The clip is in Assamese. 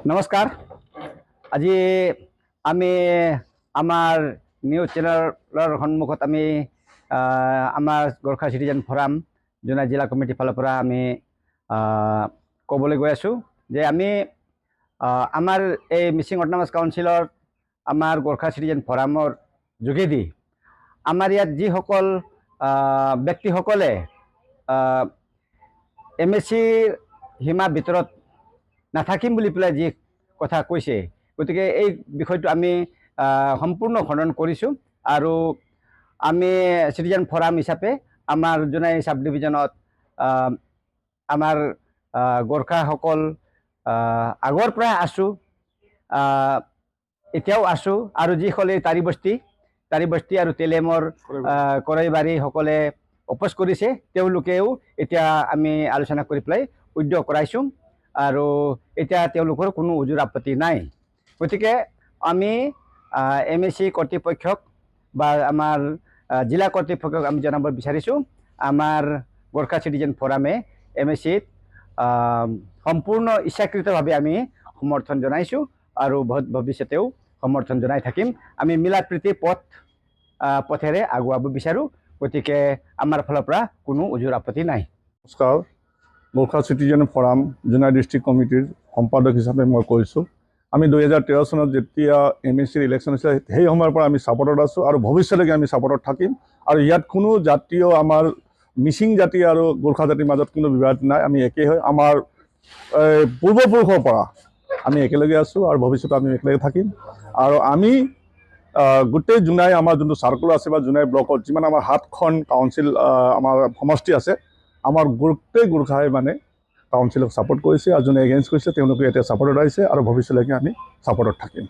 নমস্কাৰ। আজি আমি আমাৰ নিউজ চেনেলৰ সন্মুখত আমি আমাৰ গোৰ্খা চিটিজেন ফৰাম জোনাই জিলা কমিটিৰ ফালৰ পৰা আমি ক'বলৈ গৈ আছোঁ যে আমি আমাৰ এই মিচিং অট'নমাছ কাউন্সিলৰ আমাৰ গোৰ্খা চিটিজেন ফৰামৰ যোগেদি আমাৰ ইয়াত যিসকল ব্যক্তিসকলে MSCৰ সীমাৰ ভিতৰত নাথাকিম বুলি পেলাই যি কথা কৈছে, গতিকে এই বিষয়টো আমি সম্পূৰ্ণ খণ্ডন কৰিছোঁ আৰু আমি চিটিজেন ফৰাম হিচাপে আমাৰ জোনাই সাব ডিভিজনত আমাৰ গোৰ্খাসকল আগৰ পৰা আছোঁ, এতিয়াও আছোঁ আৰু যিসকলে তাৰি বস্তি আৰু তেলেমৰ কৰৈবাৰীসকলে অপোজ কৰিছে তেওঁলোকেও এতিয়া আমি আলোচনা কৰি পেলাই উদ্যোগ কৰাইছোঁ আৰু এতিয়া তেওঁলোকৰ কোনো উজুৰ আপত্তি নাই। গতিকে আমি MSC কৰ্তৃপক্ষক বা আমাৰ জিলা কৰ্তৃপক্ষক আমি জনাব বিচাৰিছোঁ আমাৰ গোৰ্খা চিটিজেন ফৰামে MSCত সম্পূৰ্ণ ইচ্ছাকৃতভাৱে আমি সমৰ্থন জনাইছোঁ আৰু ভৱিষ্যতেও সমৰ্থন জনাই থাকিম। আমি মিলা প্ৰীতি পথেৰে আগুৱাব বিচাৰোঁ, গতিকে আমাৰ ফালৰ পৰা কোনো উজুৰ আপত্তি নাই। নমস্কাৰ। Gorkha citizen forum Jonai district কমিটিৰ সম্পাদক হিচাপে মই কৈছোঁ, আমি 2013 চনত যেতিয়া MSCৰ ইলেকশ্যন হৈছিলে সেই সময়ৰ পৰা আমি ছাপৰ্টত আছোঁ আৰু ভৱিষ্যলৈকে আমি ছাপৰ্টত থাকিম। আৰু ইয়াত কোনো জাতীয় আমাৰ মিচিং জাতি আৰু গোৰ্খা জাতিৰ মাজত কোনো বিবাদ নাই, আমি একেই হয়। আমাৰ পূৰ্বপুৰুষৰ পৰা আমি একেলগে আছোঁ আৰু ভৱিষ্যতে আমি একেলগে থাকিম। আৰু আমি গোটেই জোনাই আমাৰ যোনটো চাৰ্কুল আছে বা জোনাই ব্লকত যিমান আমাৰ 7খন কাউন্সিল আমাৰ সমষ্টি আছে, আমাৰ গোটেই গোৰ্খাই মানে কাউন্সিলক ছাপৰ্ট কৰিছে আৰু যোনে এগেইনষ্ট কৰিছে তেওঁলোকে এতিয়া ছাপৰ্টত আহিছে আৰু ভৱিষ্যলৈকে আমি ছাপৰ্টত থাকিম।